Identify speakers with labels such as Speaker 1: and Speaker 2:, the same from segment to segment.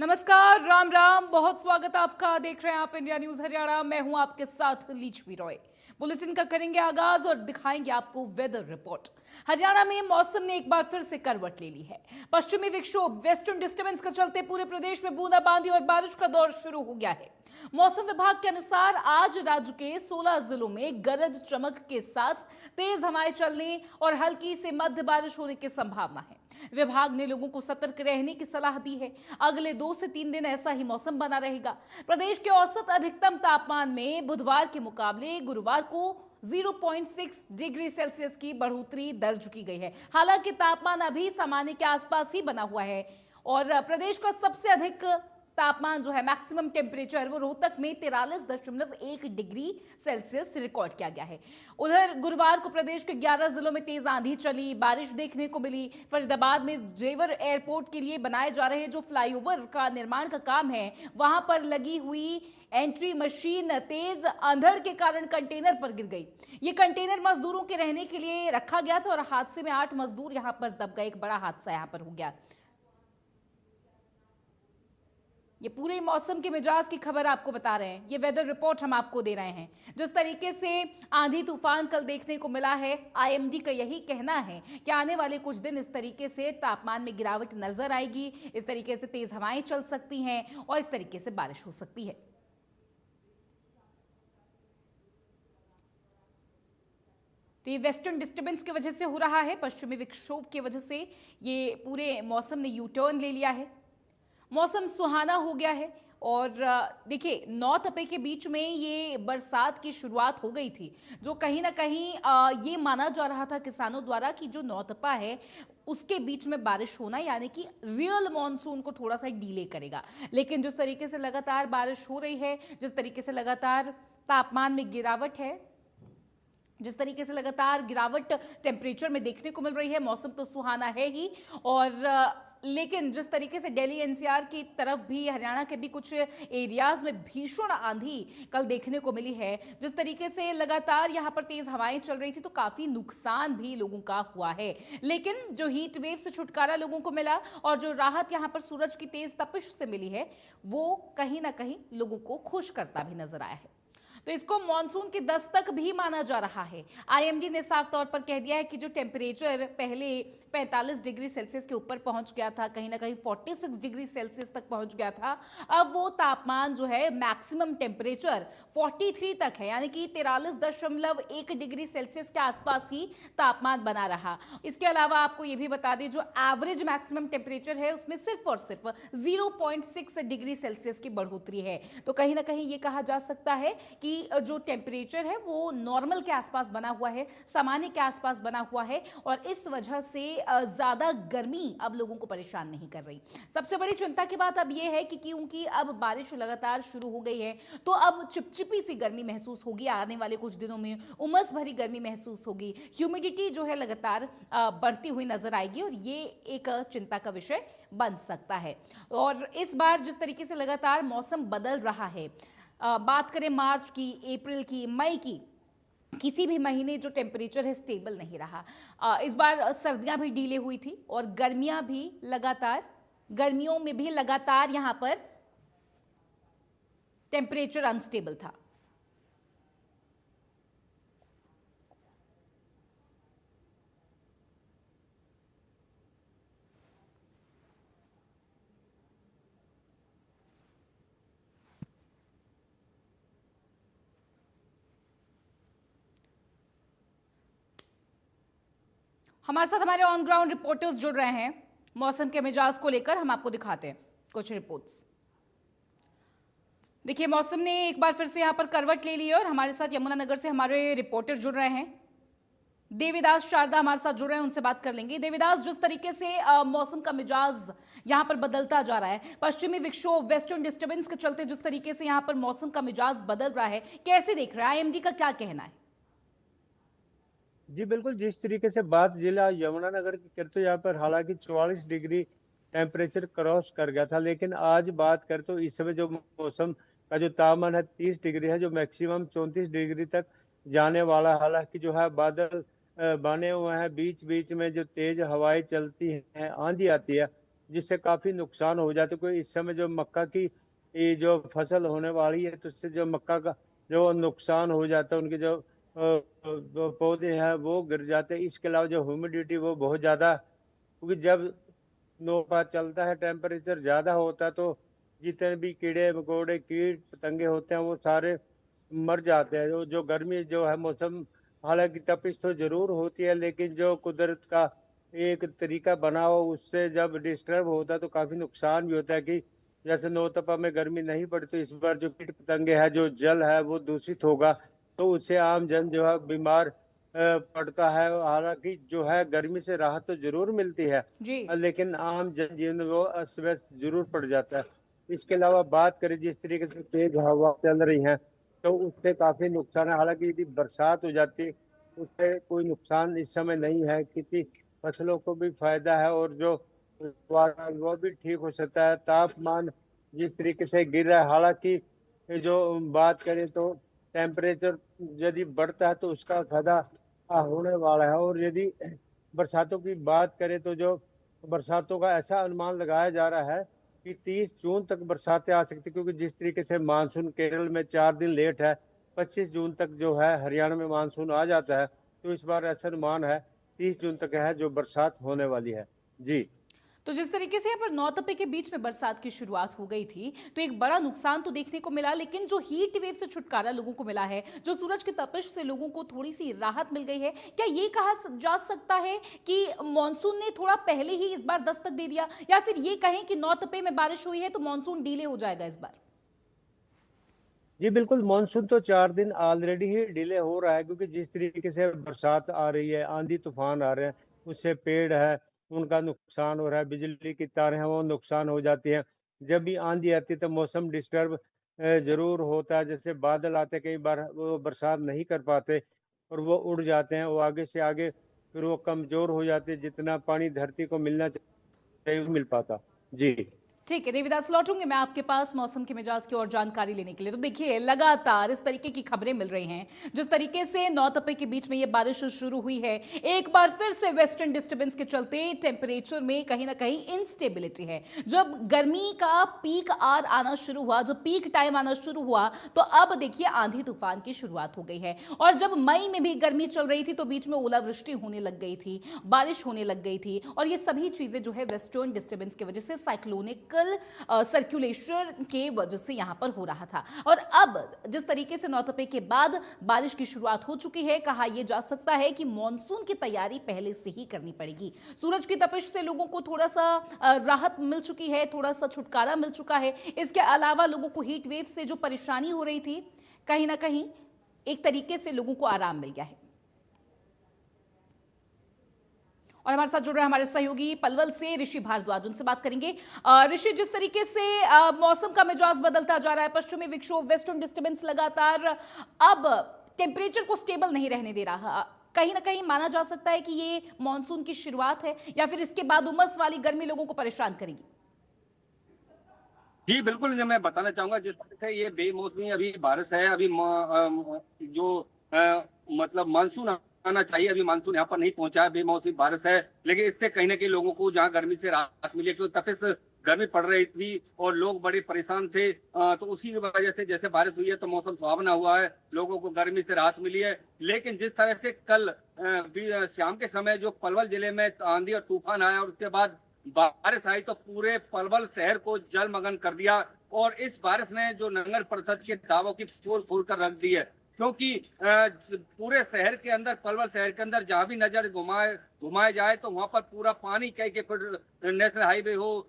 Speaker 1: नमस्कार, राम राम। बहुत स्वागत आपका। देख रहे हैं आप इंडिया न्यूज हरियाणा। मैं हूं आपके साथ लीचवी रॉय। बुलेटिन का करेंगे आगाज और दिखाएंगे आपको वेदर रिपोर्ट। हरियाणा में मौसम ने एक बार फिर से करवट ले ली है। पश्चिमी विक्षोभ वेस्टर्न डिस्टर्बेंस के चलते पूरे प्रदेश में बूंदाबांदी और बारिश का दौर शुरू हो गया है। मौसम विभाग के अनुसार आज राज्य के 16 जिलों में गरज चमक के साथ तेज हवाएं चलने और हल्की से मध्य बारिश होने की संभावना है। विभाग ने लोगों को सतर्क रहने की सलाह दी है। अगले 2 से 3 दिन ऐसा ही मौसम बना रहेगा। प्रदेश के औसत अधिकतम तापमान में बुधवार के मुकाबले गुरुवार को 0.6 डिग्री सेल्सियस की बढ़ोतरी दर्ज की गई है। हालांकि तापमान अभी सामान्य के आसपास ही बना हुआ है और प्रदेश का सबसे अधिक तापमान जो है मैक्सिमम टेम्परेचर वो रोहतक में 43.1 डिग्री सेल्सियस रिकॉर्ड किया गया है। उधर गुरुवार को प्रदेश के 11 जिलों में तेज आंधी चली, बारिश देखने को मिली। फरीदाबाद में जेवर एयरपोर्ट के लिए बनाए जा रहे जो फ्लाईओवर का निर्माण का काम है वहां पर लगी हुई एंट्री मशीन तेज अंधड़ के कारण कंटेनर पर गिर गई। ये कंटेनर मजदूरों के रहने के लिए रखा गया था और हादसे में 8 मजदूर यहां पर दब गए। एक बड़ा हादसा यहां पर हो गया। ये पूरे मौसम के मिजाज की खबर आपको बता रहे हैं। ये वेदर रिपोर्ट हम आपको दे रहे हैं। जिस तरीके से आंधी तूफान कल देखने को मिला है, आईएमडी का यही कहना है कि आने वाले कुछ दिन इस तरीके से तापमान में गिरावट नजर आएगी। इस तरीके से तेज हवाएं चल सकती हैं और इस तरीके से बारिश हो सकती है। तो ये वेस्टर्न डिस्टर्बेंस की वजह से हो रहा है। पश्चिमी विक्षोभ की वजह से ये पूरे मौसम ने यू टर्न ले लिया है। मौसम सुहाना हो गया है और देखिए 9 तपे के बीच में ये बरसात की शुरुआत हो गई थी, जो कहीं ना कहीं ये माना जा रहा था किसानों द्वारा कि जो 9 तपा है उसके बीच में बारिश होना यानी कि रियल मॉनसून को थोड़ा सा डिले करेगा। लेकिन जिस तरीके से लगातार बारिश हो रही है, जिस तरीके से लगातार तापमान में गिरावट है, जिस तरीके से लगातार गिरावट टेम्परेचर में देखने को मिल रही है, मौसम तो सुहाना है ही। और लेकिन जिस तरीके से दिल्ली एनसीआर की तरफ भी, हरियाणा के भी कुछ एरियाज में भीषण आंधी कल देखने को मिली है, जिस तरीके से लगातार यहां पर तेज हवाएं चल रही थी तो काफी नुकसान भी लोगों का हुआ है। लेकिन जो हीट वेव से छुटकारा लोगों को मिला और जो राहत यहां पर सूरज की तेज तपिश से मिली है वो कहीं ना कहीं लोगों को खुश करता भी नजर आया है। तो इसको मानसून की दस्तक भी माना जा रहा है। आईएमडी ने साफ तौर पर कह दिया है कि जो टेम्परेचर पहले 45 डिग्री सेल्सियस के ऊपर पहुंच गया था, कहीं ना कहीं 46 डिग्री सेल्सियस तक पहुंच गया था, अब वो तापमान जो है मैक्सिमम टेम्परेचर 43 तक है, यानी कि 43.1 डिग्री सेल्सियस के आसपास ही तापमान बना रहा। इसके अलावा आपको ये भी बता दें जो एवरेज मैक्सिमम टेम्परेचर है उसमें सिर्फ और सिर्फ 0.6 डिग्री सेल्सियस की बढ़ोतरी है। तो कहीं ना कहीं ये कहा जा सकता है कि जो टेम्परेचर है वो नॉर्मल के आसपास बना हुआ है, सामान्य के आसपास बना हुआ है और इस वजह से ज्यादा गर्मी अब लोगों को परेशान नहीं कर रही। सबसे बड़ी चिंता की बात अब यह है कि क्योंकि अब बारिश लगातार शुरू हो गई है तो अब चिपचिपी सी गर्मी महसूस होगी। आने वाले कुछ दिनों में उमस भरी गर्मी महसूस होगी, ह्यूमिडिटी जो है लगातार बढ़ती हुई नजर आएगी और ये एक चिंता का विषय बन सकता है। और इस बार जिस तरीके से लगातार मौसम बदल रहा है, बात करें मार्च की, अप्रैल की, मई की, किसी भी महीने जो टेम्परेचर है स्टेबल नहीं रहा। इस बार सर्दियां भी डीले हुई थी और गर्मियों में भी लगातार यहां पर टेम्परेचर अनस्टेबल था। हमारे साथ हमारे ऑन ग्राउंड रिपोर्टर्स जुड़ रहे हैं। मौसम के मिजाज को लेकर हम आपको दिखाते हैं कुछ रिपोर्ट्स। देखिए मौसम ने एक बार फिर से यहां पर करवट ले ली है और हमारे साथ यमुनानगर से हमारे रिपोर्टर जुड़ रहे हैं। देवीदास शारदा हमारे साथ जुड़ रहे हैं, उनसे बात कर लेंगे। देवीदास, जिस तरीके से मौसम का मिजाज यहां पर बदलता जा रहा है, पश्चिमी विक्षोभ वेस्टर्न डिस्टर्बेंस के चलते जिस तरीके से यहां पर मौसम का मिजाज बदल रहा है, कैसे देख रहा है? आईएमडी का क्या कहना है?
Speaker 2: जी बिल्कुल, जिस तरीके से बात जिला यमुनानगर की करें तो यहाँ पर हालांकि 44 डिग्री टेम्परेचर क्रॉस कर गया था, लेकिन आज बात करें तो इस समय जो मौसम का जो तापमान है 30 डिग्री है, जो मैक्सिमम 34 डिग्री तक जाने वाला। हालांकि जो है बादल बने हुए हैं, बीच बीच में जो तेज हवाएं चलती हैं, आंधी आती है, जिससे काफी नुकसान हो जाते। कोई इस समय जो मक्का की ये जो फसल होने वाली है, तो उससे जो मक्का का जो नुकसान हो जाता है, उनके जो जो पौधे हैं वो गिर जाते हैं। इसके अलावा जो ह्यूमिडिटी वो बहुत ज्यादा, क्योंकि जब नौका चलता है टेम्परेचर ज्यादा होता है, तो जितने भी कीड़े मकोड़े कीट पतंगे होते हैं वो सारे मर जाते हैं। जो गर्मी जो है मौसम, हालांकि तपिश तो जरूर होती है, लेकिन जो कुदरत का एक तरीका बना हो उससे जब डिस्टर्ब होता है तो काफी नुकसान भी होता है। कि जैसे नौतपा में गर्मी नहीं पड़ी, तो इस बार जो कीट पतंगे है, जो जल है वो दूषित होगा, तो उससे आम जन जो है बीमार पड़ता है। हालांकि जो है गर्मी से राहत तो जरूर मिलती है,
Speaker 1: जी।
Speaker 2: लेकिन आम जनजीवन में वो अस्त व्यस्त जरूर पड़ जाता है। इसके अलावा बात करें जिस तरीके से तेज हवा चल रही है, तो उससे काफी नुकसान है। हालांकि यदि बरसात हो जाती है, उससे कोई नुकसान इस समय नहीं है, क्योंकि फसलों को भी फायदा है और जो वातावरण वो भी ठीक हो सकता है। तापमान जिस तरीके से गिर रहा है, हालांकि ये जो बात करें तो टेम्परेचर यदि बढ़ता है तो उसका फायदा होने वाला है। और यदि बरसातों की बात करें तो जो बरसातों का ऐसा अनुमान लगाया जा रहा है कि 30 जून तक बरसातें आ सकती, क्योंकि जिस तरीके से मानसून केरल में 4 दिन लेट है, 25 जून तक जो है हरियाणा में मानसून आ जाता है। तो इस बार ऐसा अनुमान है 30 जून तक है जो बरसात होने वाली है। जी
Speaker 1: तो जिस तरीके से यहाँ पर नौतपे के बीच में बरसात की शुरुआत हो गई थी, तो एक बड़ा नुकसान तो देखने को मिला, लेकिन जो हीट वेव से छुटकारा लोगों को मिला है, जो सूरज की तपिश से लोगों को थोड़ी सी राहत मिल गई है, क्या ये कहा जा सकता है कि मानसून ने थोड़ा पहले ही इस बार दस्तक दे दिया, या फिर ये कहें कि नौतपे में बारिश हुई है तो मानसून डिले हो जाएगा इस बार?
Speaker 2: जी बिल्कुल, मानसून तो 4 दिन ऑलरेडी ही डिले हो रहा है, क्योंकि जिस तरीके से बरसात आ रही है, आंधी तूफान आ रहे हैं, उससे पेड़ है उनका नुकसान हो रहा है, बिजली की तारें हैं वो नुकसान हो जाती हैं। जब भी आंधी आती है तो मौसम डिस्टर्ब जरूर होता है। जैसे बादल आते कई बार वो बरसात नहीं कर पाते और वो उड़ जाते हैं, वो आगे से आगे फिर वो कमजोर हो जाते हैं, जितना पानी धरती को मिलना चाहिए वो मिल पाता। जी
Speaker 1: ठीक है देवीदास, लौटूंगी मैं आपके पास मौसम के मिजाज की और जानकारी लेने के लिए। तो देखिए, लगातार इस तरीके की खबरें मिल रही हैं, जिस तरीके से नौतपे के बीच में ये बारिश शुरू हुई है, एक बार फिर से वेस्टर्न डिस्टर्बेंस के चलते टेम्परेचर में कहीं ना कहीं इंस्टेबिलिटी है। जब गर्मी का पीक आर आना शुरू हुआ, जब पीक टाइम आना शुरू हुआ, तो अब देखिए आंधी तूफान की शुरुआत हो गई है। और जब मई में भी गर्मी चल रही थी तो बीच में ओलावृष्टि होने लग गई थी, बारिश होने लग गई थी, और ये सभी चीजें जो है वेस्टर्न डिस्टर्बेंस की वजह से, साइक्लोनिक सर्कुलेशन के वजह से यहां पर हो रहा था। और अब जिस तरीके से नौतपे के बाद बारिश की शुरुआत हो चुकी है, कहा यह जा सकता है कि मॉनसून की तैयारी पहले से ही करनी पड़ेगी। सूरज की तपिश से लोगों को थोड़ा सा राहत मिल चुकी है, थोड़ा सा छुटकारा मिल चुका है। इसके अलावा लोगों को हीट वेव से जो परेशानी हो रही थी, कहीं ना कहीं एक तरीके से लोगों को आराम मिल गया है। और हमारे साथ जुड़ रहे हैं हमारे सहयोगी पलवल से ऋषि भारद्वाज, उनसे बात करेंगे। ऋषि, जिस तरीके से मौसम का मिजाज बदलता जा रहा है, पश्चिमी विक्षोभ, वेस्टर्न डिस्टर्बेंस लगातार अब टेम्परेचर को स्टेबल नहीं रहने दे रहा, कहीं ना कहीं माना जा सकता है कि ये मानसून की शुरुआत है, या फिर इसके बाद उमस वाली गर्मी लोगों को परेशान करेगी?
Speaker 3: जी बिल्कुल, जो मैं बताना चाहूंगा, जिस तरह से ये बेमौसमी अभी बारिश है, अभी जो मतलब मानसून आना चाहिए, अभी मानसून यहाँ पर नहीं पहुंचा है, बेमौसमी बारिश है। लेकिन इससे कहीं ना कहीं लोगों को जहाँ गर्मी से राहत मिली, क्योंकि तपिश गर्मी पड़ रही थी और लोग बड़े परेशान थे, तो उसी की वजह से जैसे बारिश हुई है तो मौसम सुहावना हुआ है, लोगों को गर्मी से राहत मिली है। लेकिन जिस तरह से कल शाम के समय जो पलवल जिले में आंधी और तूफान आया और उसके बाद बारिश आई, तो पूरे पलवल शहर को जलमग्न कर दिया। और इस बारिश ने जो नगर परिषद के दावों की पोल खोल कर रख दी है, क्योंकि पूरे शहर के अंदर, पलवल शहर के अंदर जहां भी नजर घुमाए जाए तो वहां पर पूरा पानी, कई फुट नेशनल हाईवे हो,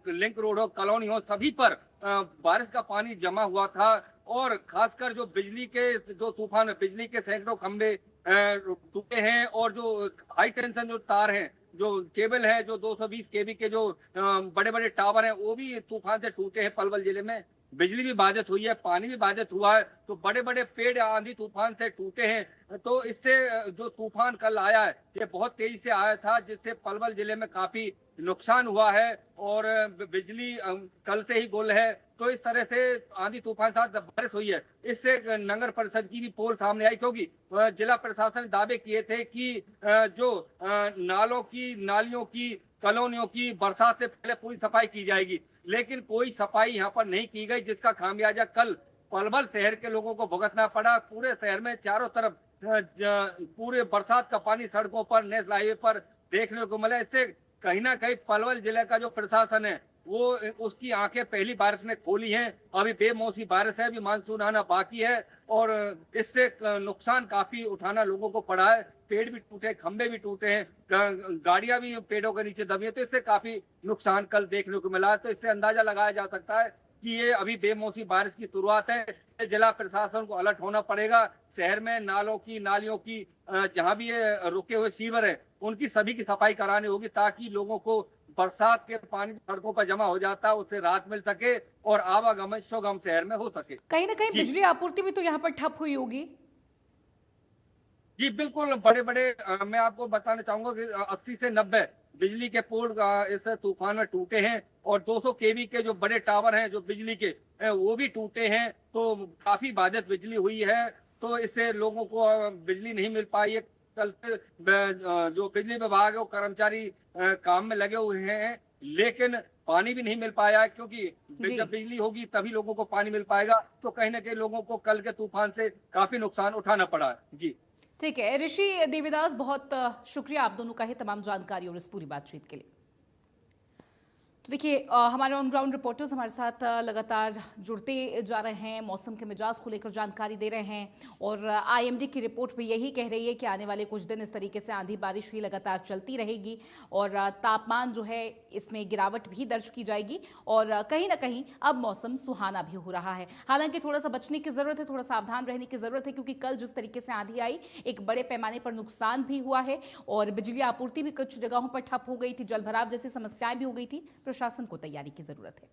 Speaker 3: लिंक रोड हो, कॉलोनी हो, सभी पर बारिश का पानी जमा हुआ था। और खासकर जो बिजली के जो तूफान में बिजली के सैकड़ों खंभे टूटे हैं, और जो हाई टेंशन जो तार हैं, जो केबल है, जो 220 केवी के जो बड़े बड़े टावर हैं, वो भी तूफान से टूटे हैं पलवल जिले में। बिजली भी बाधित हुई है, पानी भी बाधित हुआ है, तो बड़े बड़े पेड़ आंधी तूफान से टूटे हैं। तो इससे जो तूफान कल आया है, ये बहुत तेजी से आया था, जिससे पलवल जिले में काफी नुकसान हुआ है और बिजली कल से ही गुल है। तो इस तरह से आंधी तूफान के साथ बारिश हुई है, इससे नगर परिषद की भी पोल सामने आई, क्योंकि जिला प्रशासन ने दावे किए थे कि जो नालियों की कॉलोनियों की बरसात से पहले पूरी सफाई की जाएगी, लेकिन कोई सफाई यहाँ पर नहीं की गई, जिसका खामियाजा कल पलवल शहर के लोगों को भुगतना पड़ा। पूरे शहर में चारों तरफ पूरे बरसात का पानी सड़कों पर, नेशनल हाईवे पर देखने को मिला। इससे कहीं ना कहीं पलवल जिले का जो प्रशासन है वो उसकी आंखें पहली बारिश ने खोली हैं। अभी बेमौसमी बारिश है, अभी मानसून आना बाकी है और इससे नुकसान काफी उठाना लोगों को पड़ा है। पेड़ भी टूटे, खंभे भी टूटे हैं, गाड़ियां भी पेड़ों के नीचे दबी है, तो इससे काफी नुकसान कल देखने को मिला। तो इससे अंदाजा लगाया जा सकता है कि ये अभी बेमौसमी बारिश की शुरुआत है। जिला प्रशासन को अलर्ट होना पड़ेगा। शहर में नालों की, नालियों की, जहां भी ये रुके हुए सीवर है उनकी सभी की सफाई करानी होगी, ताकि लोगों को बरसात के पानी सड़कों पर जमा हो जाता है उससे राहत मिल सके और आवागमन सुगम शहर में हो सके।
Speaker 1: कहीं ना कहीं बिजली आपूर्ति भी तो यहाँ पर ठप हुई होगी।
Speaker 3: जी बिल्कुल, बड़े बड़े मैं आपको बताना चाहूंगा कि 80 से 90 बिजली के पोल इस तूफान में टूटे हैं और 200 केवी के जो बड़े टावर हैं जो बिजली के वो भी टूटे हैं। तो काफी बाधित बिजली हुई है, तो इससे लोगों को बिजली नहीं मिल पाई है। कल से जो बिजली विभाग है वो कर्मचारी काम में लगे हुए हैं, लेकिन पानी भी नहीं मिल पाया है, क्योंकि जब बिजली होगी तभी लोगों को पानी मिल पाएगा। तो कहीं ना कहीं लोगों को कल के तूफान से काफी नुकसान उठाना पड़ा है। जी
Speaker 1: ठीक है ऋषि देवीदास, बहुत शुक्रिया आप दोनों का है तमाम जानकारी और इस पूरी बातचीत के लिए। तो देखिए हमारे ऑन ग्राउंड रिपोर्टर्स हमारे साथ लगातार जुड़ते जा रहे हैं, मौसम के मिजाज को लेकर जानकारी दे रहे हैं और आईएमडी की रिपोर्ट भी यही कह रही है कि आने वाले कुछ दिन इस तरीके से आंधी बारिश ही लगातार चलती रहेगी और तापमान जो है इसमें गिरावट भी दर्ज की जाएगी और कहीं ना कहीं अब मौसम सुहाना भी हो रहा है। हालांकि थोड़ा सा बचने की ज़रूरत है, थोड़ा सावधान रहने की ज़रूरत है, क्योंकि कल जिस तरीके से आंधी आई एक बड़े पैमाने पर नुकसान भी हुआ है और बिजली आपूर्ति भी कुछ जगहों पर ठप हो गई थी, जलभराव जैसी समस्याएं भी हो गई थी। प्रशासन को तैयारी की जरूरत है।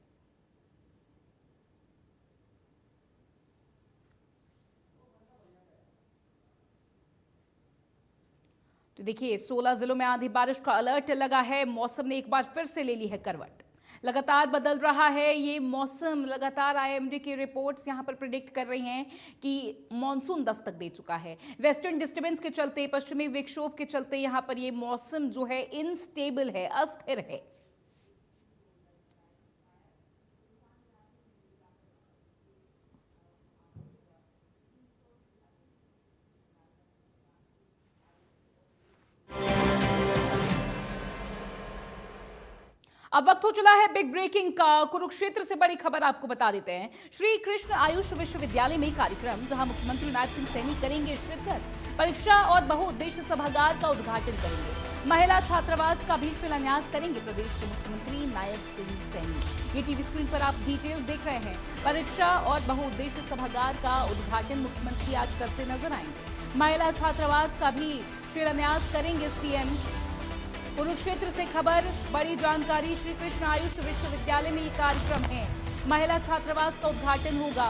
Speaker 1: तो देखिए 16 जिलों में आंधी बारिश का अलर्ट लगा है। मौसम ने एक बार फिर से ले ली है करवट, लगातार बदल रहा है ये मौसम। लगातार आईएमडी की रिपोर्ट्स यहां पर प्रिडिक्ट कर रही हैं कि मॉनसून दस्तक दे चुका है। वेस्टर्न डिस्टर्बेंस के चलते, पश्चिमी विक्षोभ के चलते यहां पर ये मौसम जो है इनस्टेबल है, अस्थिर है। अब वक्त हो चला है बिग ब्रेकिंग का। कुरुक्षेत्र से बड़ी खबर आपको बता देते हैं। श्री कृष्ण आयुष विश्वविद्यालय में कार्यक्रम, जहां मुख्यमंत्री नायब सिंह सैनी करेंगे शिरकत। परीक्षा और बहुउद्देश्य सभागार का उद्घाटन करेंगे। महिला छात्रावास का भी शिलान्यास करेंगे प्रदेश के मुख्यमंत्री नायब सिंह सैनी। ये टीवी स्क्रीन पर आप डिटेल्स देख रहे हैं। परीक्षा और बहुउद्देश्य सभागार का उद्घाटन मुख्यमंत्री आज करते नजर आएंगे। महिला छात्रावास का भी शिलान्यास करेंगे सीएम। कुरुक्षेत्र से खबर, बड़ी जानकारी। श्री कृष्ण आयुष विश्वविद्यालय में ये कार्यक्रम है, महिला छात्रावास का उद्घाटन होगा।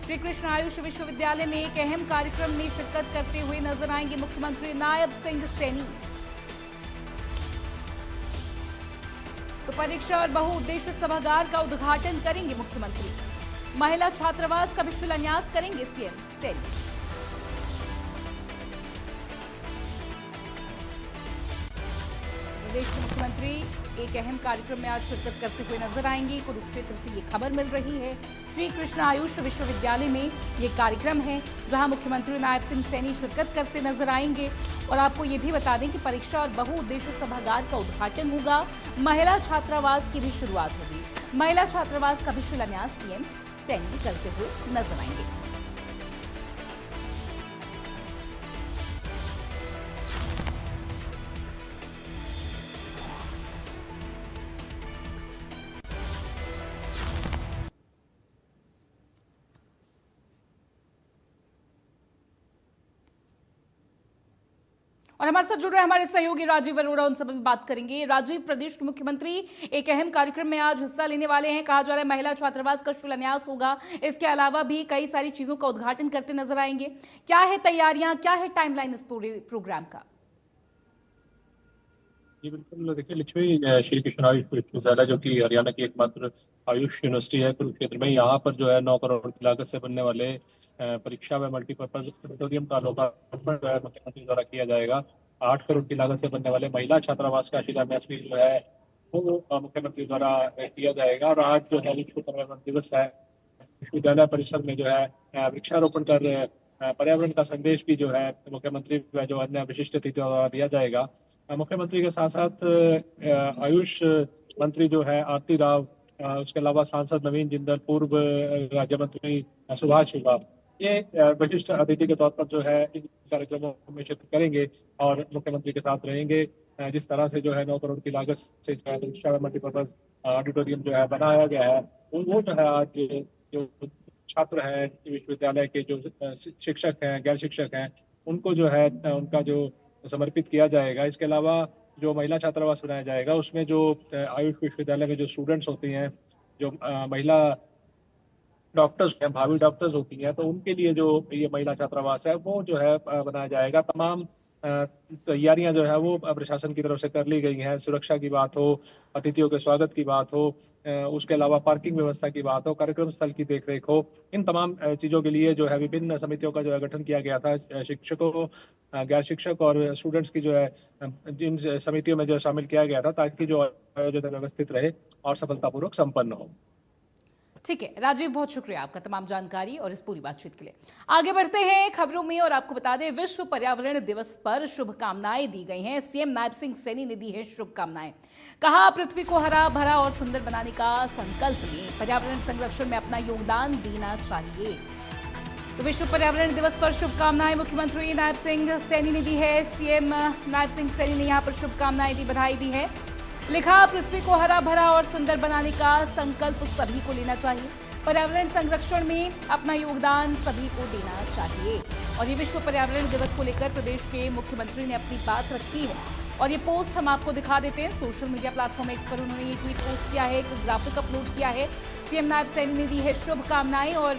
Speaker 1: श्री कृष्ण आयुष विश्वविद्यालय में एक अहम कार्यक्रम में शिरकत करते हुए नजर आएंगे मुख्यमंत्री नायब सिंह सैनी। तो परीक्षा और बहुउद्देश्य सभागार का उद्घाटन करेंगे मुख्यमंत्री। महिला छात्रावास का भी शिलान्यास करेंगे सीएम सैनी। प्रदेश के मुख्यमंत्री एक अहम कार्यक्रम में आज शिरकत करते हुए नजर आएंगे। कुरुक्षेत्र से ये खबर मिल रही है। श्री कृष्ण आयुष विश्वविद्यालय में ये कार्यक्रम है, जहां मुख्यमंत्री नायब सिंह सैनी शिरकत करते नजर आएंगे। और आपको ये भी बता दें कि परीक्षा और बहुउद्देश्य सभागार का उद्घाटन होगा। महिला छात्रावास की भी शुरुआत होगी। महिला छात्रावास का भी शिलान्यास सीएम सैनी करते हुए नजर आएंगे। और हमारे साथ जुड़ रहे हमारे सहयोगी राजीव अरोड़ा, उनसे भी बात करेंगे। राजीव, प्रदेश के मुख्यमंत्री एक अहम कार्यक्रम में आज हिस्सा लेने वाले हैं। कहा जा रहा है महिला छात्रावास का शिलान्यास होगा, इसके अलावा भी कई सारी चीजों का उद्घाटन करते नजर आएंगे। क्या है तैयारियां, क्या है टाइमलाइन इस पूरे प्रोग्राम का?
Speaker 4: जी बिल्कुल, देखिए लक्ष्मी, श्री कृष्ण आयुष विश्वविद्यालय जो कि हरियाणा की एकमात्र आयुष यूनिवर्सिटी है कुरुक्षेत्र में, यहाँ पर जो है 9 करोड़ की लागत से बनने वाले परीक्षा व मल्टीपर्पज ऑडिटोरियम का लोकार्पण मुख्यमंत्री द्वारा किया जाएगा। 8 करोड़ की लागत से बनने वाले महिला छात्रावास का शिलान्यास भी जो है वो मुख्यमंत्री द्वारा किया जाएगा। और आज जो है विश्व पर्यावरण दिवस है, विश्वविद्यालय परिसर में जो है वृक्षारोपण कर पर्यावरण का संदेश भी जो है मुख्यमंत्री व जो अन्य विशिष्ट अतिथियों द्वारा दिया जाएगा। मुख्यमंत्री के साथ साथ आयुष मंत्री जो है आरती राव, उसके अलावा सांसद नवीन जिंदल, पूर्व राज्य मंत्री सुभाष श्रीवास्तव, ये विशिष्ट अतिथि के तौर पर जो है इन कार्यक्रमों में शिरकत करेंगे और मुख्यमंत्री के साथ रहेंगे। जिस तरह से जो है 9 करोड़ की लागत से जो है विशाल मल्टीपर्पज ऑडिटोरियम जो है बनाया गया है, वो जो है आज जो छात्र हैं विश्वविद्यालय के, जो शिक्षक हैं, गैर शिक्षक हैं, उनको जो है उनका जो समर्पित किया जाएगा। इसके अलावा जो महिला छात्रावास बनाया जाएगा उसमें जो आयुष विश्वविद्यालय में जो स्टूडेंट्स होती हैं, जो महिला डॉक्टर्स हैं, भावी डॉक्टर्स होती हैं, तो उनके लिए जो ये महिला छात्रावास है वो जो है बनाया जाएगा। तमाम तैयारियां जो है वो प्रशासन की तरफ से कर ली गई हैं। सुरक्षा की बात हो, अतिथियों के स्वागत की बात हो, उसके अलावा पार्किंग व्यवस्था की बात हो, कार्यक्रम स्थल की देखरेख हो, इन तमाम चीज़ों के लिए जो है विभिन्न समितियों का जो है गठन किया गया था। शिक्षकों, गैर शिक्षक और स्टूडेंट्स की जो है जिन समितियों में जो शामिल किया गया था, ताकि जो आयोजन व्यवस्थित रहे और सफलतापूर्वक संपन्न हो।
Speaker 1: ठीक है राजीव, बहुत शुक्रिया आपका तमाम जानकारी और इस पूरी बातचीत के लिए। आगे बढ़ते हैं खबरों में और आपको बता दें, विश्व पर्यावरण दिवस पर शुभकामनाएं दी गई हैं। सीएम नायब सिंह सैनी ने दी है शुभकामनाएं। कहा, पृथ्वी को हरा भरा और सुंदर बनाने का संकल्प लें, पर्यावरण संरक्षण में अपना योगदान देना चाहिए। तो विश्व पर्यावरण दिवस पर शुभकामनाएं मुख्यमंत्री नायब सिंह सैनी ने दी है। सीएम नायब सिंह सैनी ने यहाँ पर शुभकामनाएं दी, बधाई दी है। लिखा, पृथ्वी को हरा भरा और सुंदर बनाने का संकल्प सभी को लेना चाहिए, पर्यावरण संरक्षण में अपना योगदान सभी को देना चाहिए। और ये विश्व पर्यावरण दिवस को लेकर प्रदेश के मुख्यमंत्री ने अपनी बात रखी है और ये पोस्ट हम आपको दिखा देते हैं। सोशल मीडिया प्लेटफॉर्म एक्स पर उन्होंने ये ट्वीट पोस्ट किया है, एक ग्राफिक अपलोड किया है। सीएम नायब सैनी ने दी है शुभकामनाएं और